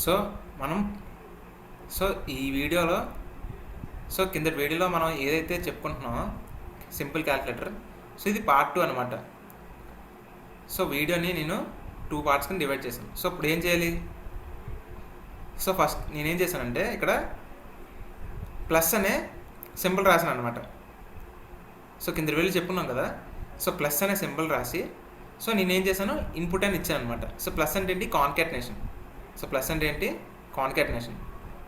So మనం ఈ వీడియోలో కింద వీడియోలో మనం ఏదైతే చెప్పుకుంటున్నామో సింపుల్ క్యాలిక్యులేటర్, సో ఇది పార్ట్ 2 అనమాట. సో వీడియోని నేను 2 పార్ట్స్ కింద డివైడ్ చేశాను. సో ఇప్పుడు ఏం చేయాలి? సో ఫస్ట్ నేనేం చేశానంటే ఇక్కడ ప్లస్ అనే సింబల్ రాశాను అనమాట. సో కింద వీడియో చెప్పుకున్నాం కదా, సో ప్లస్ అనే సింబల్ రాసి సో నేనేం చేశాను, ఇన్పుట్ అని ఇచ్చాను అనమాట. సో ప్లస్ అంటే ఏంటి? కాన్కాటినేషన్. సో ప్లస్ అంటే ఏంటి? కాన్కాటినేషన్.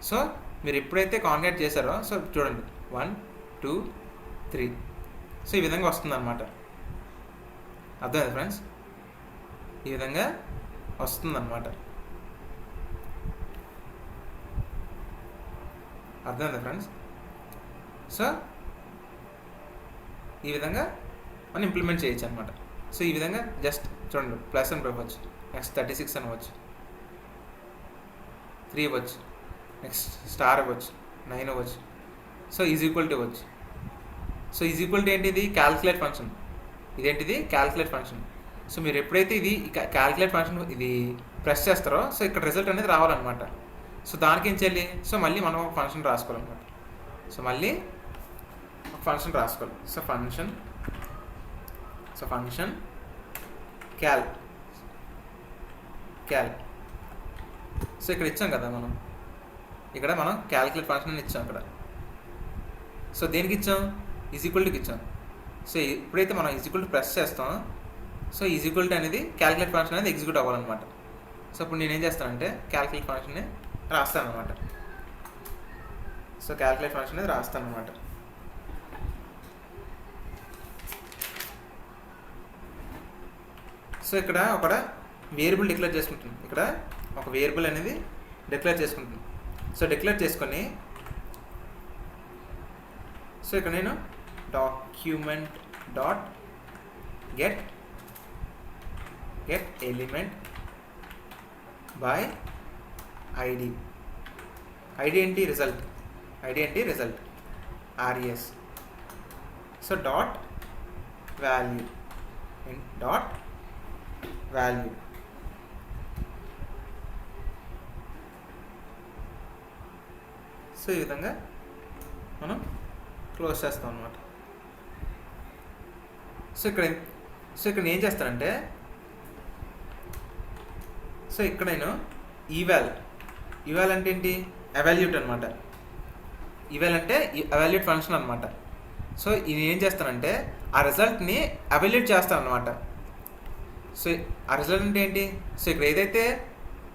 సో మీరు ఎప్పుడైతే కాన్కాట్ చేశారో సో చూడండి 1 2 3 సో ఈ విధంగా వస్తుంది అనమాట. అర్థమైంది ఫ్రెండ్స్? ఈ విధంగా వస్తుందన్నమాట. అర్థమైందా ఫ్రెండ్స్? సో ఈ విధంగా మనం ఇంప్లిమెంట్ చేయొచ్చు అనమాట. సో ఈ విధంగా జస్ట్ చూడండి, ప్లస్ అని పెట్టవచ్చు, నెక్స్ట్ 36 అని ఇవ్వచ్చు, 3 ఇవ్వచ్చు, నెక్స్ట్ స్టార్ ఇవ్వచ్చు, 9 ఇవ్వచ్చు, సో ఈజ్ ఈక్వల్ టు ఇవ్వచ్చు. సో ఈజ్ ఈక్వల్ టు ఏంటి? ఇది క్యాల్కులేట్ ఫంక్షన్. ఇదేంటిది? Calculate function. సో మీరు ఎప్పుడైతే ఇది క్యాల్కులేట్ ఫంక్షన్ ఇది ప్రెస్ చేస్తారో సో ఇక్కడ రిజల్ట్ అనేది రావాలన్నమాట. సో దానికి ఏం చేయాలి? సో మళ్ళీ మనం ఒక ఫంక్షన్ రాసుకోవాలన్నమాట. సో మళ్ళీ ఒక ఫంక్షన్ రాసుకోవాలి. So function క్యాల్. సో ఇక్కడ ఇచ్చాం కదా మనం, ఇక్కడ మనం క్యాల్కులేట్ ఫంక్షన్ అని ఇచ్చాం ఇక్కడ. సో దేనికి ఇచ్చాం? ఈజ్ ఈక్వల్ టుకి ఇచ్చాం. సో ఎప్పుడైతే మనం ఈజ్ ఈక్వల్ టు ప్రెస్ చేస్తాం సో ఈజ్ ఈక్వల్ టు అనేది క్యాల్కులేట్ ఫంక్షన్ అనేది ఎగ్జిక్యూట్ అవ్వాలన్నమాట. సో ఇప్పుడు నేనేం చేస్తానంటే క్యాల్కులేట్ ఫంక్షన్ని రాస్తాను అనమాట. సో క్యాల్కులేట్ ఫంక్షన్ అనేది రాస్తాను అనమాట. సో ఇక్కడ ఒక వేరియబుల్ డిక్లేర్ చేసుకుంటుంది. ఇక్కడ ఒక వేరియబుల్ అనేది డిక్లేర్ చేసుకుంటుంది. సో డిక్లేర్ చేసుకొని సో ఇక్కడ నేను document dot get element by ID. ID ఏంటి? Result. RES. So dot value. So ఈ విధంగా మనం క్లోజ్ చేస్తాం అన్నమాట. సో ఇక్కడ నేను ఏం చేస్తానంటే సో ఇక్కడ నేను ఈవాల్ అంటే ఏంటి? ఎవాల్యూట్ అనమాట. ఈవాల్ అంటే ఎవాల్యూట్ ఫంక్షన్ అనమాట. సో ఇది ఏం చేస్తానంటే ఆ రిజల్ట్ని ఎవాల్యూట్ చేస్తాను అనమాట. సో ఆ రిజల్ట్ అంటే ఏంటి? సో ఇక్కడ ఏదైతే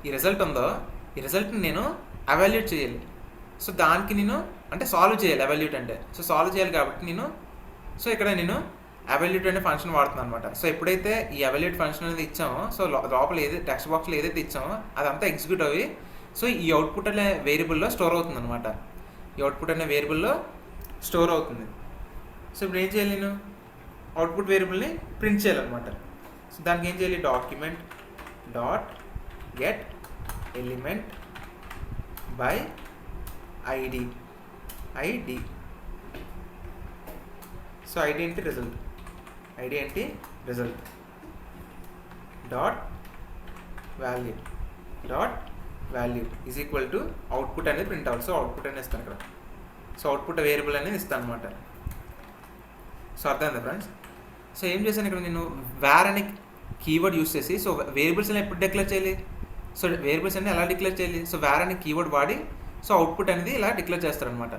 ఈ రిజల్ట్ ఉందో ఈ రిజల్ట్ని నేను ఎవాల్యూట్ చేయాలి. సో దానికి నేను అంటే సాల్వ్ చేయాలి. ఎవాల్యూట్ అంటే సో సాల్వ్ చేయాలి కాబట్టి నేను సో ఇక్కడ నేను ఎవాల్యూట్ అనే ఫంక్షన్ వాడుతున్నాను అనమాట. సో ఎప్పుడైతే ఈ ఎవాల్యూట్ ఫంక్షన్ అనేది ఇచ్చామో సో లోపల ఏదైతే టెక్స్ట్ బాక్స్లో ఏదైతే ఇచ్చామో అదంతా ఎగ్జిక్యూట్ అయ్యి సో ఈ అవుట్పుట్ అనే వేరియబుల్లో స్టోర్ అవుతుంది అనమాట. ఈ అవుట్పుట్ అనే వేరియబుల్లో స్టోర్ అవుతుంది. సో ఇప్పుడు ఏం చేయాలి? నేను అవుట్పుట్ వేరియబుల్ని ప్రింట్ చేయాలన్నమాట. సో దానికి ఏం చేయాలి? Document dot get element by ID. So ID ఏంటి? Result. Dot value is equal to output అనేది ప్రింట్ అవ్వాలి. సో అవుట్పుట్ అనేది ఇస్తాను ఇక్కడ. సో అవుట్పుట్ వేరియబుల్ అనేది ఇస్తాను అనమాట. సో అర్థమైందా ఫ్రెండ్స్? సో ఏం చేశాను ఇక్కడ నేను వేర్ అనే కీవర్డ్ యూస్ చేసి సో వేరియబుల్స్ అని ఎప్పుడు డిక్లేర్ చేయాలి? సో వేరియబుల్స్ అన్ని ఎలా డిక్లేర్ చేయాలి? సో వేర్ అనే కీవర్డ్ వాడి సో అవుట్పుట్ అనేది ఇలా డిక్లేర్ చేస్తారనమాట.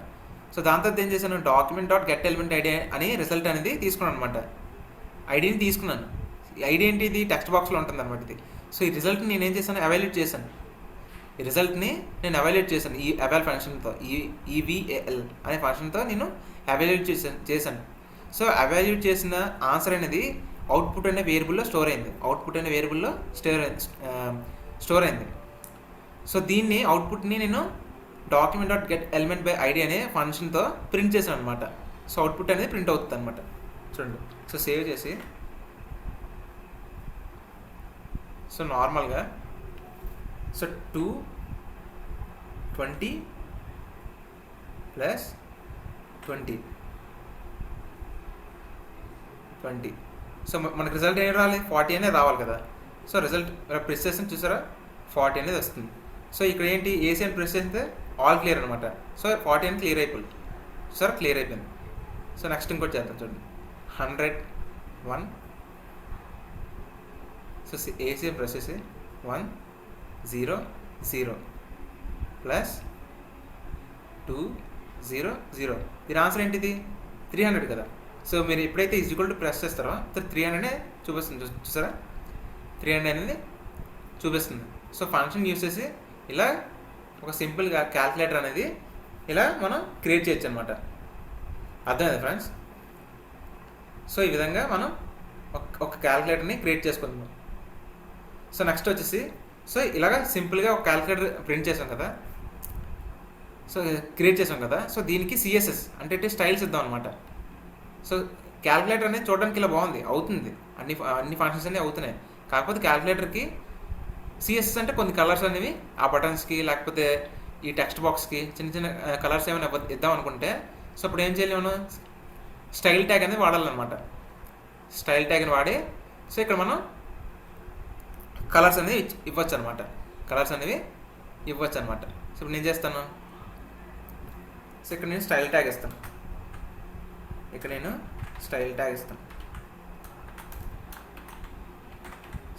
సో దాని తర్వాత ఏం చేశాను? Document dot get element ID అని రిజల్ట్ అనేది తీసుకున్నాను అనమాట. ఐడిని తీసుకున్నాను. ఐడి ఏంటి? ఇది టెక్స్ట్ బాక్స్లో ఉంటుంది అనమాట ఇది. సో ఈ రిజల్ట్ని నేను ఏం చేశాను? ఎవాల్యూట్ చేశాను. ఈ రిజల్ట్ని నేను ఎవాల్యూట్ చేశాను ఈ ఎవాల్ ఫంక్షన్తో, EVAL అనే ఫంక్షన్తో నేను ఎవాల్యూట్ చేశాను. సో ఎవాల్యూట్ చేసిన ఆన్సర్ అనేది అవుట్పుట్ అనే వేరియబుల్లో స్టోర్ అయింది. సో దీన్ని అవుట్పుట్ని నేను document dot get element by ID అనే ఫంక్షన్తో ప్రింట్ చేశాను అనమాట. సో అవుట్పుట్ అనేది ప్రింట్ అవుతుంది అనమాట. చూడండి. సో సేవ్ చేసి సో నార్మల్గా సో 220 ప్లస్ 20 సో మనకు రిజల్ట్ ఏం రావాలి? 40 అనేది రావాలి కదా. సో రిజల్ట్ ప్రెస్ చేసి చూసారా 40 అనేది వస్తుంది. సో ఇక్కడ ఏంటి ఏసీ అని ప్రెస్ చేస్తే ఆల్ క్లియర్ అనమాట. సో 40 అని క్లియర్ అయిపోయింది. సార్ క్లియర్ అయిపోయింది. సో నెక్స్ట్ ఇంకోటి చేద్దాం చూడండి. 101. సో ఏసీ ప్రెస్ చేసి 100 ప్లస్ 200. దీని ఆన్సర్ ఏంటిది 300 కదా. సో మీరు ఎప్పుడైతే ఈక్వల్ టు ప్రెస్ చేస్తారో 300 చూపిస్తుంది. చూసారా 300 అనేది చూపిస్తుంది. సో ఫంక్షన్ యూస్ చేసి ఇలా ఒక సింపుల్గా క్యాల్కులేటర్ అనేది ఇలా మనం క్రియేట్ చేయొచ్చు అనమాట. అర్థమైంది ఫ్రెండ్స్. సో ఈ విధంగా మనం ఒక క్యాల్కులేటర్ని క్రియేట్ చేసుకుందాం. సో నెక్స్ట్ వచ్చేసి సో ఇలాగ సింపుల్గా ఒక క్యాల్కులేటర్ ప్రింట్ చేసాం కదా, సో క్రియేట్ చేసాం కదా. సో దీనికి సిఎస్ఎస్ అంటే స్టైల్స్ ఇద్దాం అనమాట. సో క్యాల్కులేటర్ అనేది చూడడానికి ఇలా బాగుంది, అవుతుంది, అన్ని ఫంక్షన్స్ అన్నీ అవుతున్నాయి. కాకపోతే క్యాల్కులేటర్కి సిఎస్ఎస్ అంటే కొన్ని కలర్స్ అనేవి ఆ బటన్స్కి లేకపోతే ఈ టెక్స్ట్ బాక్స్కి చిన్న చిన్న కలర్స్ ఏమైనా ఇద్దాం అనుకుంటే సో అప్పుడు ఏం చేయాలి, మనం స్టైల్ ట్యాగ్ అనేది వాడాలన్నమాట. స్టైల్ ట్యాగ్ని వాడి సో ఇక్కడ మనం కలర్స్ అనేవి ఇవ్వచ్చు అనమాట. సో ఇప్పుడు నేను చేస్తాను, సో ఇక్కడ నేను స్టైల్ ట్యాగ్ ఇస్తాను.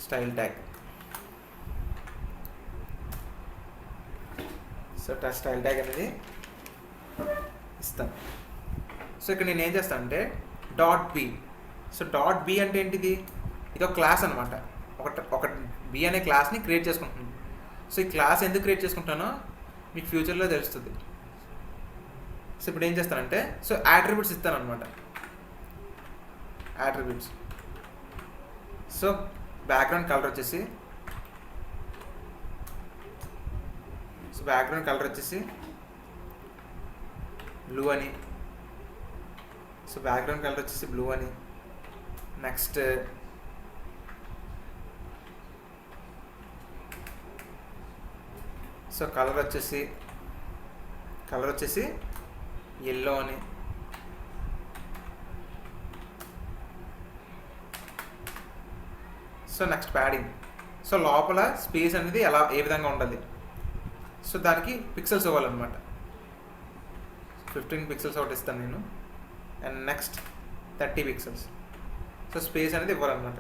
Style tag. So style tag అనేది ఇస్తాను. సో ఇక్కడ నేను ఏం చేస్తానంటే .b. సో .b అంటే ఏంటిది, ఇది ఒక క్లాస్ అనమాట. ఒక బి అనే క్లాస్ని క్రియేట్ చేసుకుంటున్నాను. సో ఈ క్లాస్ ఎందుకు క్రియేట్ చేసుకుంటానో మీకు ఫ్యూచర్లో తెలుస్తుంది. సో ఇప్పుడు ఏం చేస్తానంటే సో యాట్రిబ్యూట్స్ ఇస్తాను అనమాట. సో బ్యాక్గ్రౌండ్ కలర్ వచ్చేసి బ్లూ అని. సో బ్యాక్గ్రౌండ్ కలర్ వచ్చేసి బ్లూ అని. నెక్స్ట్ సో కలర్ వచ్చేసి ఎల్లో అని. So next padding. సో లోపల స్పేస్ అనేది ఏ విధంగా ఉండాలి, సో దానికి పిక్సెల్స్ ఇవ్వాలన్నమాట. 15 పిక్సెల్స్ ఒకటి ఇస్తాను నేను. And next 30 pixels. So space అనేది ఇవ్వాలన్నమాట.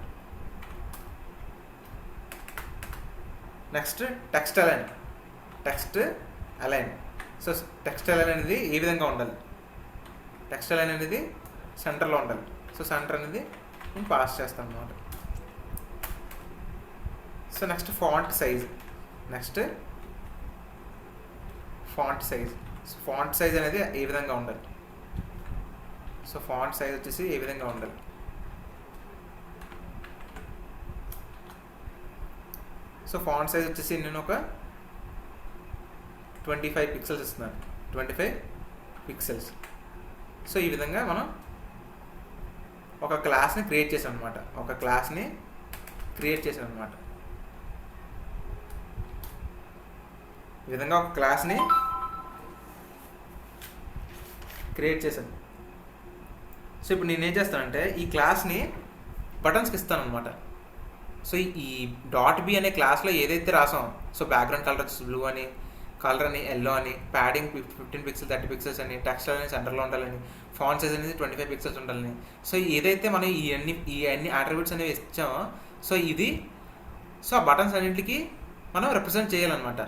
Next text align. So text align అనేది ఏ విధంగా ఉండాలి, టెక్స్ట్ అలైన్ అనేది సెంటర్లో ఉండాలి. సో సెంటర్ అనేది నేను పాస్ చేస్తాను అన్నమాట. సో నెక్స్ట్ ఫాంట్ సైజ్ అనేది ఏ విధంగా ఉండాలి. సో ఫాంట్ సైజ్ వచ్చేసి ఏ విధంగా ఉండాలి. సో ఫాంట్ సైజ్ వచ్చేసి నేను ఒక 25 పిక్సెల్స్ ఇస్తున్నాను. 25 పిక్సెల్స్. సో ఈ విధంగా మనం ఒక క్లాస్ని క్రియేట్ చేసాం అనమాట. ఈ విధంగా ఒక క్లాస్ని క్రియేట్ చేశాను. సో ఇప్పుడు నేను ఏం చేస్తానంటే ఈ క్లాస్ని బటన్స్కి ఇస్తాను అనమాట. సో ఈ .b అనే క్లాస్లో ఏదైతే రాసాం, సో బ్యాక్గ్రౌండ్ కలర్ వచ్చేసి బ్లూ అని, కలర్ అని ఎల్లో అని, ప్యాడింగ్ 15 పిక్సెల్స్ 30 పిక్సెల్స్ అని, టెక్స్ట్ అనేది సెంటర్లో ఉండాలని, ఫాంట్ సైజ్ అనేది 25 పిక్సెల్స్ ఉండాలని. సో ఏదైతే మనం ఈ అన్ని అట్రిబ్యూట్స్ అనేవి ఇచ్చామో సో ఆ బటన్స్ అన్నింటికి మనం రిప్రజెంట్ చేయాలన్నమాట.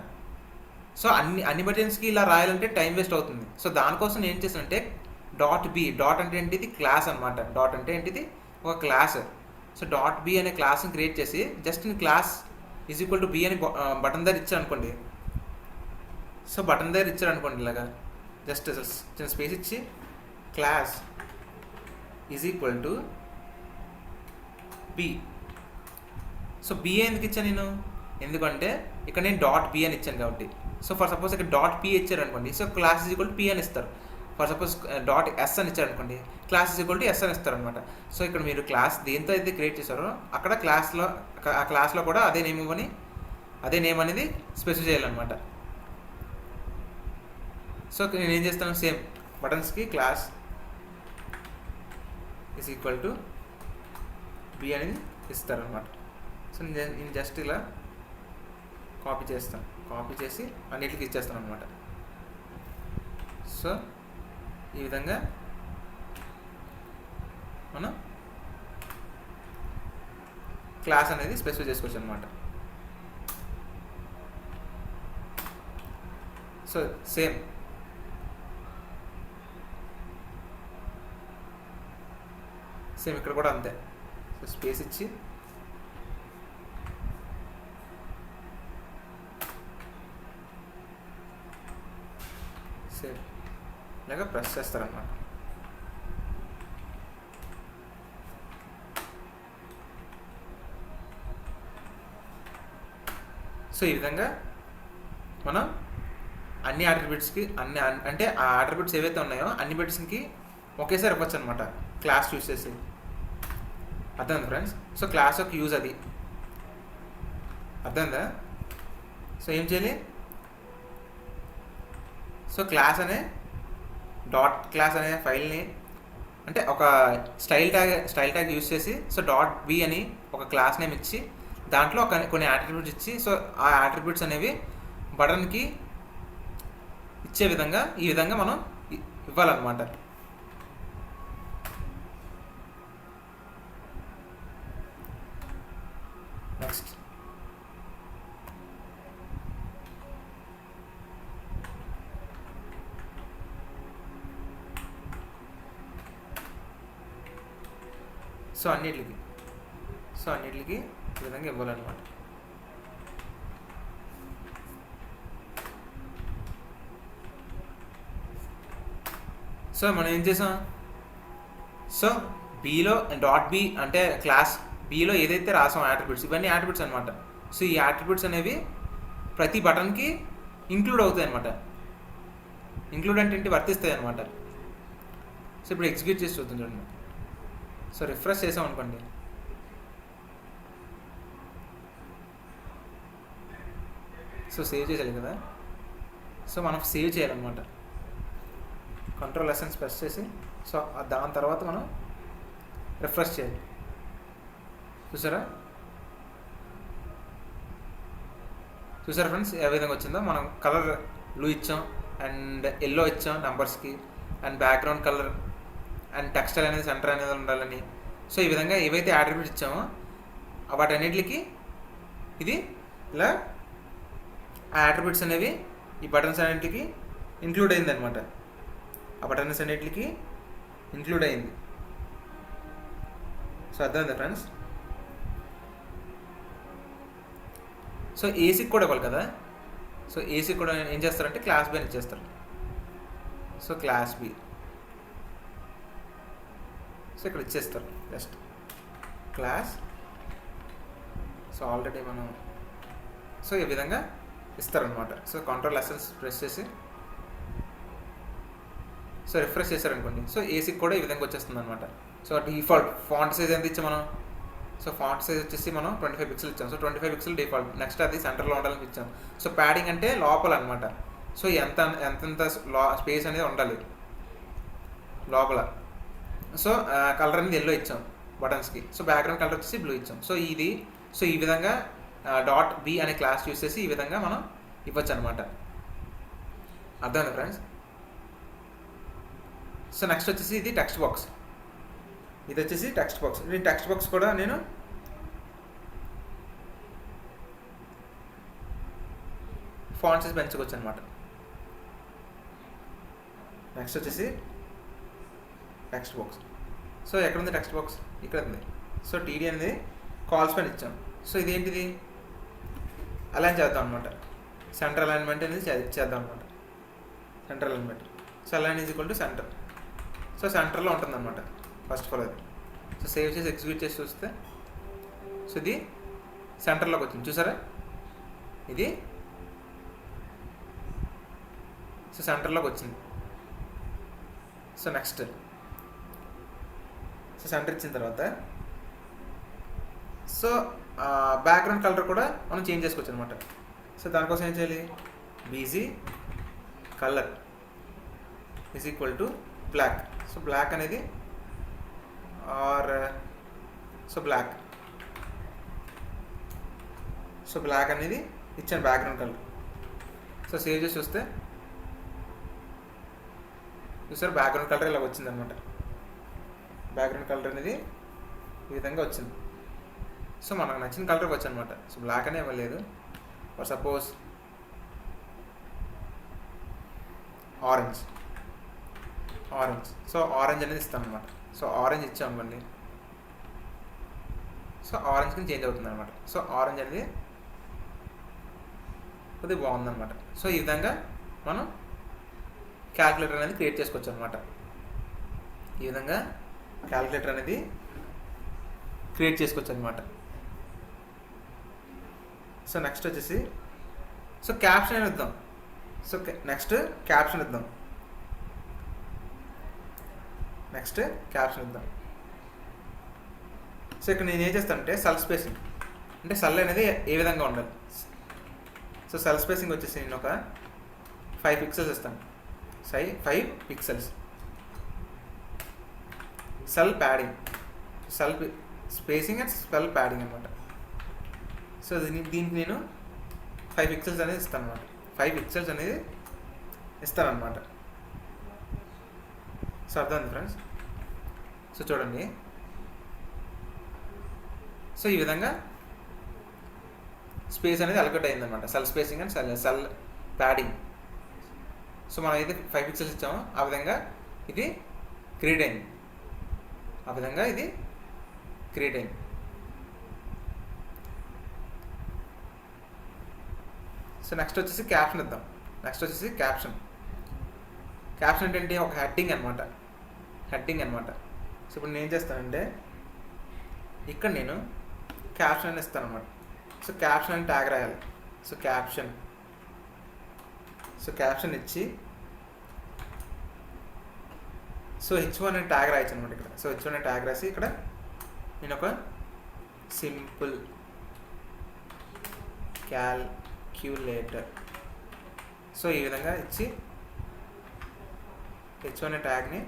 సో అన్ని బటన్స్కి ఇలా రాయాలంటే టైం వేస్ట్ అవుతుంది. సో దానికోసం నేను ఏం చేశానంటే .b. డాట్ అంటే ఏంటిది, క్లాస్ అనమాట. డాట్ అంటే ఏంటిది, ఒక క్లాస్. సో .b అనే క్లాస్ని క్రియేట్ చేసి జస్ట్ క్లాస్ =b అని బటన్ దగ్గర ఇచ్చారనుకోండి. సో బటన్ దగ్గర ఇచ్చారనుకోండి ఇలాగా జస్ట్ చిన్న స్పేస్ ఇచ్చి క్లాస్ =b. సో b ఎందుకు ఇచ్చాను నేను, ఎందుకంటే ఇక్కడ నేను .b అని ఇచ్చాను కాబట్టి. సో ఫర్ సపోజ్ ఇక్కడ .p ఇచ్చారనుకోండి, సో క్లాస్ =p అని ఇస్తారు. ఫర్ సపోజ్ .s అని ఇచ్చారనుకోండి, క్లాస్ =s అని ఇస్తారు అనమాట. సో ఇక్కడ మీరు క్లాస్ దేంతో అయితే క్రియేట్ చేశారో అక్కడ ఆ క్లాస్లో కూడా అదే నేమ్ అనేది స్పెసిఫై చేయాలన్నమాట. సో నేను ఏం చేస్తాను, సేమ్ బటన్స్కి క్లాస్ =b అనేది ఇస్తారనమాట. సో నేను జస్ట్ ఇలా కాపీ చేస్తాను, కాపీ చేసి అన్నిటికి ఇచ్చేస్తాను అనమాట. సో ఈ విధంగా మనం క్లాస్ అనేది స్పెసిఫై చేసుకోవచ్చు అనమాట. సో సేమ్ ఇక్కడ కూడా అంతే. సో స్పేస్ ఇచ్చి సేమ్ ఇలాగా ప్రెస్ చేస్తారన్నమాట. సో ఈ విధంగా మనం అన్ని ఆట్రిబ్యూట్స్కి అంటే ఆ ఆట్రిబ్యూట్స్ ఏవైతే ఉన్నాయో అన్ని బిట్స్కి ఒకేసారి ఇవ్వచ్చు అనమాట క్లాస్ యూస్ చేసి. అర్థమైంది ఫ్రెండ్స్? సో క్లాస్ యొక్క యూజ్ అది. అర్థమైందా? సో ఏం చేయాలి? సో క్లాస్ డాట్ క్లాస్ అనే ఫైల్ని అంటే ఒక స్టైల్ ట్యాగ్ యూజ్ చేసి సో డాట్ బి అని ఒక క్లాస్ నేమ్ ఇచ్చి దాంట్లో కొన్ని యాట్రిబ్యూట్స్ ఇచ్చి సో ఆ యాట్రిబ్యూట్స్ అనేవి బటన్కి ఇచ్చే విధంగా ఈ విధంగా మనం ఇవ్వాలన్నమాట. నెక్స్ట్ సో అన్నిటికి ఈ విధంగా ఇవ్వాలన్నమాట. సో మనం ఏం చేసాం? సో బీలో డాట్ బి అంటే క్లాస్ బీలో ఏదైతే రాసాం యాట్రిబ్యూట్స్, ఇవన్నీ యాట్రిబ్యూట్స్ అనమాట. సో ఈ యాట్రిబ్యూట్స్ అనేవి ప్రతి బటన్కి ఇంక్లూడ్ అవుతాయి అనమాట. ఇంక్లూడ్ అంటే ఏంటి? వర్తిస్తాయి అనమాట. సో ఇప్పుడు ఎగ్జిక్యూట్ చేసి చూద్దాం చూడండి. సో రిఫ్రెష్ చేసాం అనుకోండి. సో సేవ్ చేయాలి కదా. సో మనం సేవ్ చేయాలన్నమాట. Ctrl+S ప్రెస్ చేసి సో దాని తర్వాత మనం రిఫ్రెష్ చేయాలి. చూసారా ఫ్రెండ్స్ ఏ విధంగా వచ్చిందో? మనం కలర్ బ్లూ ఇచ్చాం అండ్ ఎల్లో ఇచ్చాం నెంబర్స్కి, and background colour and textile అనేది సెంటర్ అనేది ఉండాలని. సో ఈ విధంగా ఏవైతే యాట్రిబ్యూట్స్ ఇచ్చామో వాటన్నిటికి ఇది ఇలా ఆ యాట్రిబ్యూట్స్ అనేవి ఈ బటన్స్ అన్నింటికి ఇంక్లూడ్ అయింది అనమాట. ఆ బటన్స్ అన్నిటికి ఇంక్లూడ్ అయింది. సో అర్థమైందా ఫ్రెండ్స్? సో ఏసీకి కూడా ఇవ్వాలి కదా. సో ఏసీకి కూడా ఏం చేస్తారంటే క్లాస్ బి అని ఇచ్చేస్తారు. సో క్లాస్ బి సో ఇక్కడ ఇచ్చేస్తారు జస్ట్ క్లాస్. సో ఆల్రెడీ మనం సో ఈ విధంగా ఇస్తారనమాట. సో Ctrl+S ప్రెస్ చేసి సో రిఫ్రెష్ చేశారనుకోండి. సో ఏసీకి కూడా ఈ విధంగా వచ్చేస్తుంది అనమాట. సో డిఫాల్ట్ ఫాంట్ సైజ్ ఎంత ఇచ్చాం మనం? సో ఫాంట్ సైజ్ వచ్చేసి మనం 25 పిక్సెల్ ఇచ్చాం. So 25 pixel default. నెక్స్ట్ అది సెంటర్లో ఉండాలని ఇచ్చాం. సో ప్యాడింగ్ అంటే లోపల అనమాట. సో ఎంతెంత స్పేస్ అనేది ఉండాలి లోపల. సో కలర్ అనేది ఎల్లో ఇచ్చాం బటన్స్కి. సో బ్యాక్గ్రౌండ్ కలర్ వచ్చేసి బ్లూ ఇచ్చాం. సో ఈ విధంగా డాట్ బి అనే క్లాస్ యూస్ చేసి ఈ విధంగా మనం ఇవ్వచ్చు అనమాట. అర్థమైంది ఫ్రెండ్స్? సో నెక్స్ట్ వచ్చేసి ఇది టెక్స్ట్ బాక్స్. ఇది వచ్చేసి టెక్స్ట్ బాక్స్. ఈ టెక్స్ట్ బాక్స్ కూడా నేను ఫాంట్ సైజ్ పెంచుకోవచ్చు అనమాట. నెక్స్ట్ వచ్చేసి టెక్స్ట్ బాక్స్. సో ఎక్కడ ఉంది టెక్స్ట్ బాక్స్? ఇక్కడ ఉంది. సో టీడీ అనేది కాల్స్ పైన ఇచ్చాం. సో ఇదేంటిది? అలైన్ చేద్దాం అనమాట. సెంటర్ అలైన్మెంట్ అనేది చేద్దాం అనమాట. Centre alignment. So align is equal to centre. So సెంటర్లో ఉంటుంది అనమాట ఫస్ట్ ఆఫ్ ఆల్ అది. సో సేవ్ చేసి ఎగ్జిక్యూట్ చేసి చూస్తే సో ఇది సెంటర్లోకి వచ్చింది. చూసారా ఇది? సో సెంటర్లోకి వచ్చింది. సో నెక్స్ట్ సో సెంటర్ ఇచ్చిన తర్వాత సో బ్యాక్గ్రౌండ్ కలర్ కూడా మనం చేంజ్ చేసుకోవచ్చు అనమాట. సో దానికోసం ఏం చేయాలి? BG colour is equal to black. So black అనేది ఆర్ సో బ్లాక్ అనేది ఇచ్చాను బ్యాక్గ్రౌండ్ కలర్. సో సేవ్ చేసి చూస్తే చూసారు బ్యాక్గ్రౌండ్ కలర్ ఇలా వచ్చిందనమాట. బ్యాక్గ్రౌండ్ కలర్ అనేది ఈ విధంగా వచ్చింది. సో మనకు నచ్చిన కలర్కి వచ్చి అనమాట. సో బ్లాక్ అనే ఇవ్వలేదు, for suppose orange. So orange అనేది ఇస్తాం అనమాట. సో ఆరెంజ్ ఇచ్చాం మళ్ళీ. సో ఆరెంజ్ కింద చేంజ్ అవుతుంది అనమాట. సో ఆరెంజ్ అనేది కొద్దిగా బాగుందన్నమాట. సో ఈ విధంగా మనం క్యాలిక్యులేటర్ అనేది క్రియేట్ చేసుకోవచ్చు అనమాట. ఈ విధంగా క్యాలిక్యులేటర్ అనేది క్రియేట్ చేసుకోవచ్చు అనమాట. సో నెక్స్ట్ వచ్చేసి సో క్యాప్షన్ అని ఇద్దాం. సో నెక్స్ట్ క్యాప్షన్ ఇద్దాం. సో ఇక్కడ నేను ఏం చేస్తానంటే సెల్ స్పేసింగ్, అంటే సెల్ అనేది ఏ విధంగా ఉండాలి. సో సెల్ స్పేసింగ్ వచ్చేసి నేను ఒక 5 పిక్సెల్స్ ఇస్తాను. 5 pixels. Cell padding, cell spacing and cell padding అనమాట. సో దీనికి నేను 5 పిక్సెల్స్ అనేది ఇస్తాను అనమాట. 5 పిక్సెల్స్ అనేది ఇస్తానమాట. సో అర్థమైంది ఫ్రెండ్స్. సో చూడండి, సో ఈ విధంగా స్పేస్ అనేది అలొకేట్ అయిందనమాట. Cell spacing and cell padding. So మనం అయితే 5 పిక్సెల్స్ ఇచ్చామో ఆ విధంగా ఇది క్రియేట్ అయింది. సో నెక్స్ట్ వచ్చేసి క్యాప్షన్ ఇద్దాం. క్యాప్షన్ ఏంటంటే ఒక హెడ్డింగ్ అనమాట. సో ఇప్పుడు నేను ఏం చేస్తానంటే ఇక్కడ నేను క్యాప్షన్ అని ఇస్తాను అనమాట. సో క్యాప్షన్ అని ట్యాగ్ రాయాలి. సో క్యాప్షన్ ఇచ్చి సో H1 అనే ట్యాగ్ రాయచ్చు అనమాట ఇక్కడ. సో H1 అనే ట్యాగ్ రాసి ఇక్కడ నేను ఒక సింపుల్ క్యాల్క్యులేటర్ సో ఈ విధంగా ఇచ్చి H1 అనే ట్యాగ్ని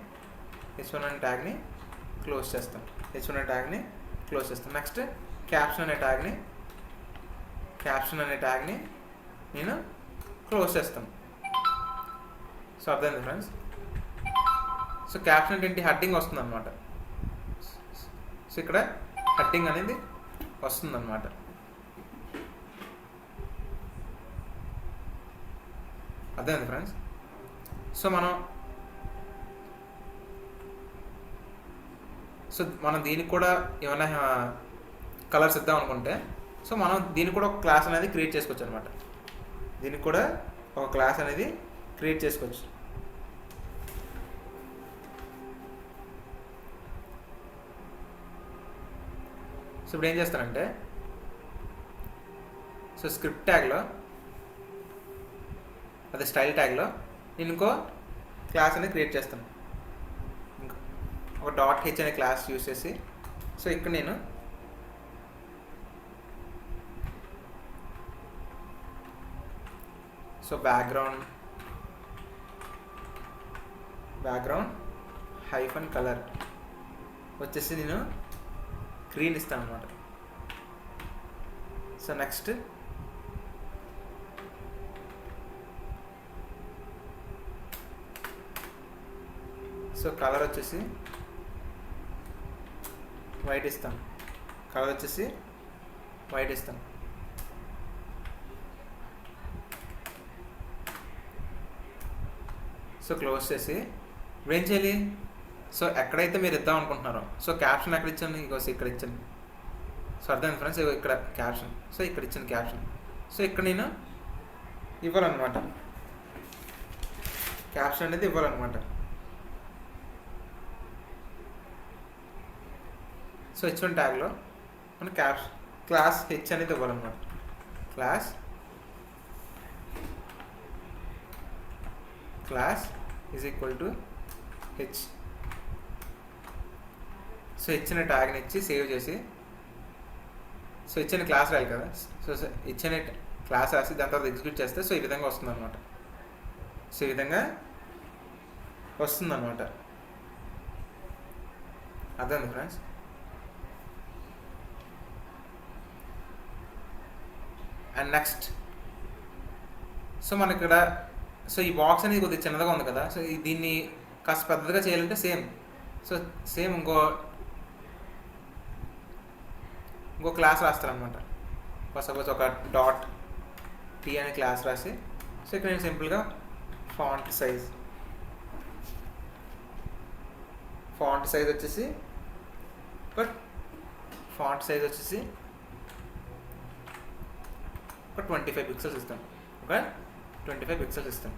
క్లోజ్ చేస్తాం. నెక్స్ట్ క్యాప్షన్ అనే ట్యాగ్ని నేను క్లోజ్ చేస్తాను. సో అర్థమైంది ఫ్రెండ్స్. సో క్యాప్షన్ ఏంటి, హెడ్డింగ్ వస్తుంది అనమాట. సో ఇక్కడ హెడ్డింగ్ అనేది వస్తుందన్నమాట. అర్థమైంది ఫ్రెండ్స్. సో మనం దీనికి కూడా ఏమైనా కలర్స్ ఇద్దాం అనుకుంటే సో మనం దీనికి కూడా ఒక క్లాస్ అనేది క్రియేట్ చేసుకోవచ్చు అనమాట. సో ఇప్పుడు ఏం చేస్తానంటే సో స్క్రిప్ట్ ట్యాగ్లో అదే స్టైల్ ట్యాగ్లో నేను ఇంకో క్లాస్ అనేది క్రియేట్ చేస్తాను. ఒక .h అనే క్లాస్ యూజ్ చేసి సో ఇక్కడ నేను సో బ్యాక్గ్రౌండ్ -కలర్ వచ్చేసి నేను గ్రీన్ ఇస్తాను అనమాట. సో నెక్స్ట్ సో కలర్ వచ్చేసి వైట్ ఇస్తాను. సో క్లోజ్ చేసి ఇప్పుడు ఏం చేయాలి, సో ఎక్కడైతే మీరు ఇద్దాం అనుకుంటున్నారో సో క్యాప్షన్ ఎక్కడ ఇచ్చాను, ఇక్కడ ఇచ్చాను. సో అర్థమైంది ఫ్రెండ్స్, ఇక్కడ క్యాప్షన్, సో ఇక్కడ ఇచ్చిన క్యాప్షన్ సో ఇక్కడ నేను ఇవ్వాలన్నమాట. క్యాప్షన్ అనేది ఇవ్వాలన్నమాట. సో H1 ట్యాగ్లో మన క్లాస్ హెచ్ అనేది ఇవ్వాలన్నమాట. Class is equal to H. So ఇచ్చిన ట్యాగ్ని ఇచ్చి సేవ్ చేసి సో ఇచ్చిన క్లాస్ రాయాలి కదా. సో ఇచ్చిన క్లాస్ రాసి దాని తర్వాత ఎగ్జిక్యూట్ చేస్తే సో ఈ విధంగా వస్తుంది అనమాట. అర్థమైంది ఫ్రెండ్స్. అండ్ నెక్స్ట్ సో మన ఇక్కడ సో ఈ బాక్స్ అనేది కొద్దిగా చిన్నదిగా ఉంది కదా, సో దీన్ని కాస్త పెద్దగా చేయాలంటే సేమ్ ఇంకో క్లాస్ రాస్తారనమాట. సపోజ్ ఒక డాట్ టీ అనే క్లాస్ రాసి, సో ఇక్కడ నేను సింపుల్గా ఫాంట్ సైజ్ వచ్చేసి ఒక 25 పిక్సెల్స్ ఇస్తాం.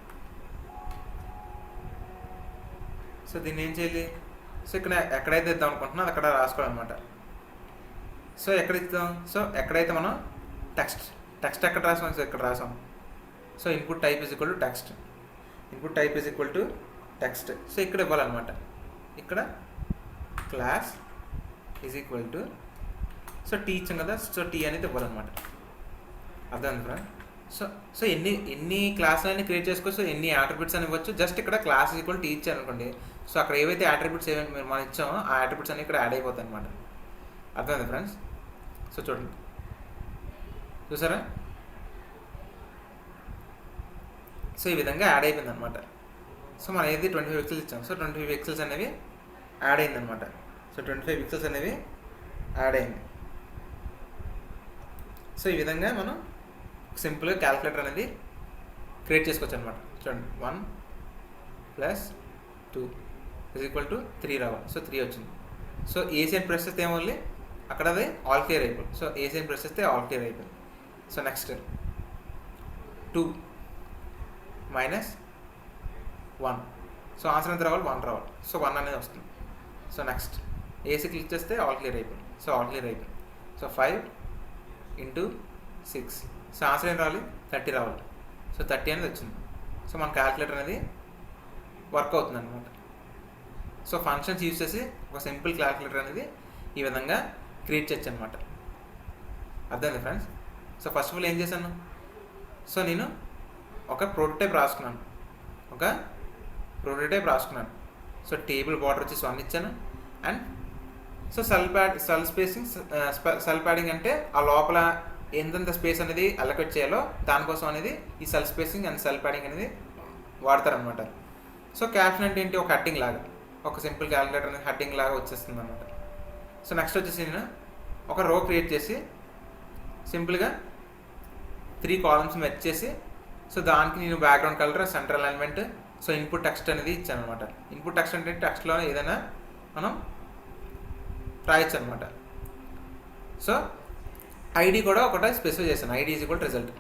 సో దీన్ని ఏం చేయాలి, సో ఇక్కడ ఎక్కడైతే ఇద్దాం అనుకుంటున్నా అది అక్కడ రాసుకోవాలన్నమాట. సో ఎక్కడ ఇద్దాం, సో ఎక్కడైతే మనం టెక్స్ట్ ఎక్కడ రాసాం, సో ఇక్కడ రాసాం. So input type is equal to text. So ఇక్కడ ఇవ్వాలన్నమాట. ఇక్కడ class is equal to, so T ఇచ్చాం కదా, సో టీ అనేది ఇవ్వాలన్నమాట. అర్థమైంది ఫ్రెండ్. సో ఎన్ని క్లాసులన్నీ క్రియేట్ చేసుకోవచ్చు, ఎన్ని యాట్రిబ్యూట్స్ అని ఇవ్వచ్చు. జస్ట్ ఇక్కడ క్లాస్ ఈక్వల్ టీ ఇచ్చారు అనుకోండి, సో అక్కడ ఏవైతే యాట్రిబ్యూట్స్ మనం ఇచ్చామో ఆ యాట్రిబ్యూట్స్ అన్ని ఇక్కడ యాడ్ అయిపోతాయి అనమాట. అర్థమైంది ఫ్రెండ్స్. సో చూడండి, చూసారా, సో ఈ విధంగా యాడ్ అయిపోయింది అనమాట. సో మనం ఏది 25 పిక్సెల్స్ ఇచ్చాం, సో 25 పిక్సెల్స్ అనేవి యాడ్ అయిందనమాట. సో 25 పిక్సెల్స్ అనేవి యాడ్ అయింది. సో ఈ విధంగా మనం సింపుల్గా క్యాలిక్యులేటర్ అనేది క్రియేట్ చేసుకోవచ్చు అనమాట. చూడండి, 1 + 2 = 3 రావాలి. సో 3 వచ్చింది. సో ఏసీ అని ప్రెస్ చేస్తే ఏమవుతుంది, అక్కడ అది ఆల్ క్లియర్ అయిపోయింది. సో ఏసీ అని ప్రెస్ చేస్తే ఆల్ క్లియర్ అయిపోయింది. సో నెక్స్ట్ 2 - 1, సో ఆన్సర్ ఎంత రావాలి, 1 రావాలి. సో 1 అనేది వస్తుంది. సో నెక్స్ట్ ఏసీ క్లిక్ చేస్తే ఆల్ క్లియర్ అయిపోయింది. సో ఆల్ క్లియర్ అయిపోయింది. సో 5 × 6, సో ఆన్సర్ ఏం రావాలి, 30 రావాలి. సో 30 అనేది వచ్చింది. సో మన క్యాలిక్యులేటర్ అనేది వర్క్ అవుతుంది అనమాట. సో ఫంక్షన్స్ యూజ్ చేసి ఒక సింపుల్ క్యాలిక్యులేటర్ అనేది ఈ విధంగా క్రియేట్ చేయొచ్చు అనమాట. అర్థమైంది friends. So first of all ఏం చేశాను, సో నేను ఒక ప్రోటోటైప్ రాసుకున్నాను. సో టేబుల్ బార్డర్ వచ్చేసి 1 ఇచ్చాను. అండ్ సో సెల్ ప్యాడింగ్ అంటే ఆ లోపల ఎంతెంత స్పేస్ అనేది అలొకేట్ చేయాలో దానికోసం అనేది ఈ cell spacing and cell padding అనేది వాడతారనమాట. సో క్యాప్షన్ అంటే ఏంటి, ఒక హెడ్డింగ్ లాగా, ఒక సింపుల్ క్యాలిక్యులేటర్ అనేది హెడ్డింగ్ లాగా వచ్చేస్తుంది అనమాట. సో నెక్స్ట్ వచ్చేసి నేను ఒక రో క్రియేట్ చేసి సింపుల్గా 3 కాలమ్స్ మెర్జ్ చేసి, సో దానికి నేను background colour, central alignment, so input text అనేది ఇచ్చాను అనమాట. ఇన్పుట్ టెక్స్ట్ అంటే టెక్స్ట్లో ఏదైనా మనం రాయొచ్చు అనమాట. సో ఐడి కూడా ఒకటే స్పెసిఫై చేశాను, ID is equal result.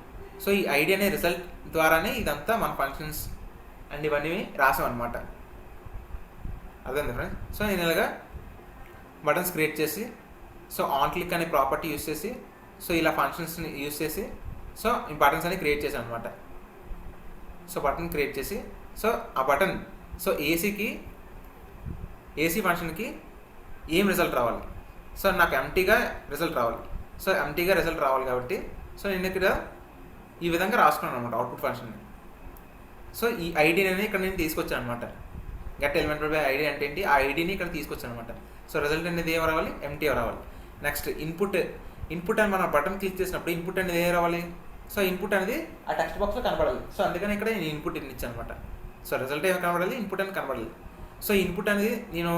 So ఈ ఐడి అనే రిజల్ట్ ద్వారానే ఇదంతా మన ఫంక్షన్స్ అండ్ ఇవన్నీ రాసాం అనమాట. అర్థమైంది ఫ్రెండ్స్. సో నేను ఇలాగా బటన్స్ క్రియేట్ చేసి, సో ఆన్ క్లిక్ అనే ప్రాపర్టీ యూస్ చేసి, సో ఇలా ఫంక్షన్స్ని యూస్ చేసి, సో ఈ బటన్స్ అని క్రియేట్ చేశాను అనమాట. సో బటన్ క్రియేట్ చేసి, సో ఆ బటన్, సో ఏసీ ఫంక్షన్కి ఏం రిజల్ట్ రావాలి, సో నాకు ఎంటీగా రిజల్ట్ రావాలి. సో ఎంటీగా రిజల్ట్ రావాలి కాబట్టి సో నేను ఇక్కడ ఈ విధంగా రాసుకున్నాను అనమాట అవుట్పుట్ ఫంక్షన్ని. సో ఈ ఐడిని అనేది ఇక్కడ నేను తీసుకొచ్చాను అనమాట. గెట్ ఎలిమెంటెడ్ బై ఐడి అంటే ఏంటి, ఆ ఐడిని ఇక్కడ తీసుకొచ్చాను అనమాట. సో రిజల్ట్ అనేది ఏం రావాలి, ఎంటీ రావాలి. నెక్స్ట్ ఇన్పుట్ అని మనం బటన్ క్లిక్ చేసినప్పుడు ఇన్పుట్ అనేది ఏం రావాలి, సో ఇన్పుట్ అనేది ఆ టెక్స్ట్ బాక్స్లో కనబడాలి. సో అందుకని ఇక్కడ నేను ఇన్పుట్ ఇచ్చాను అనమాట. సో రిజల్ట్ ఏమి కనబడాలి, ఇన్పుట్ అని కనబడాలి. సో ఇన్పుట్ అనేది నేను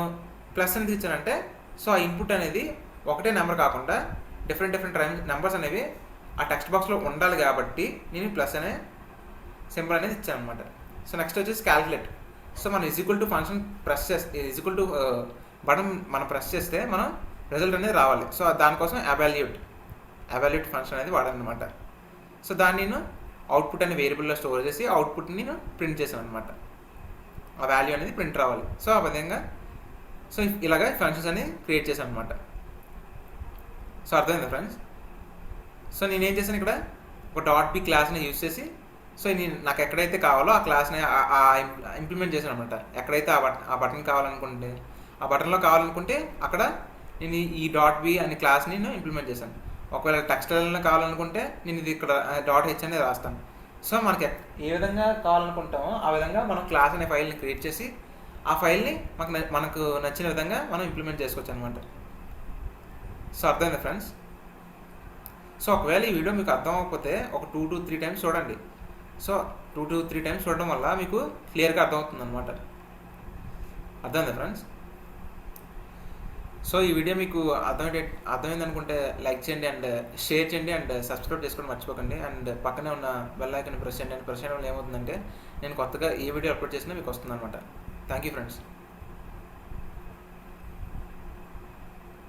ప్లస్ అనేది ఇచ్చానంటే, సో ఆ ఇన్పుట్ అనేది ఒకటే నెంబర్ కాకుండా డిఫరెంట్ నెంబర్స్ అనేవి ఆ టెక్స్ట్ బాక్స్లో ఉండాలి కాబట్టి నేను ప్లస్ అనే సింబల్ అనేది ఇచ్చాను అనమాట. సో నెక్స్ట్ వచ్చేసి క్యాలిక్యులేట్. సో మనం ఈక్వల్ టు ఫంక్షన్ ప్రెస్ చేస్తే, ఈక్వల్ టు బటన్ మనం ప్రెస్ చేస్తే మనం రిజల్ట్ అనేది రావాలి. సో దానికోసం అవాల్యూట్ ఫంక్షన్ అనేది వాడాలన్నమాట. సో దాన్ని నేను అవుట్పుట్ అనే వేరియబుల్లో స్టోర్ చేసి అవుట్పుట్ని నేను ప్రింట్ చేశాను అనమాట. ఆ వాల్యూ అనేది ప్రింట్ రావాలి. సో ఆ విధంగా సో ఇలాగ ఫంక్షన్స్ అనేది క్రియేట్ చేశాను అనమాట. సో అర్థమైందా ఫ్రెండ్స్. సో నేనేం చేశాను, ఇక్కడ ఒక .p క్లాస్ని యూజ్ చేసి, సో నాకు ఎక్కడైతే కావాలో ఆ క్లాస్ని ఇంప్లిమెంట్ చేశాను అనమాట. ఎక్కడైతే ఆ బటన్ కావాలనుకుంటే, ఆ బటన్లో కావాలనుకుంటే అక్కడ నేను ఈ .b అనే క్లాస్ని నేను ఇంప్లిమెంట్ చేశాను. ఒకవేళ టెక్స్టైల్లో కావాలనుకుంటే నేను ఇది ఇక్కడ .h అనేది రాస్తాను. సో మనకి ఏ విధంగా కావాలనుకుంటామో ఆ విధంగా మనం క్లాస్ అనే ఫైల్ని క్రియేట్ చేసి ఆ ఫైల్ని మనకు నచ్చిన విధంగా మనం ఇంప్లిమెంట్ చేసుకోవచ్చు అనమాట. సో అర్థమైంది ఫ్రెండ్స్. సో ఒకవేళ ఈ వీడియో మీకు అర్థం అవ్వకపోతే ఒక 2 to 3 టైమ్స్ చూడండి. సో 2 to 3 టైమ్స్ చూడడం వల్ల మీకు క్లియర్గా అర్థమవుతుంది అనమాట. అర్థమైందా ఫ్రెండ్స్? సో ఈ వీడియో మీకు అర్థమైంది అనుకుంటే లైక్ చేయండి అండ్ షేర్ చేయండి అండ్ సబ్స్క్రైబ్ చేసుకోవడం మర్చిపోకండి. అండ్ పక్కనే ఉన్న బెల్ ఐకాన్ ప్రెస్ చేయండి. అండ్ ప్రెస్ చేయడం వల్ల ఏమవుతుందంటే నేను కొత్తగా ఏ వీడియో అప్లోడ్ చేసినా మీకు వస్తుంది అనమాట. Thank you friends.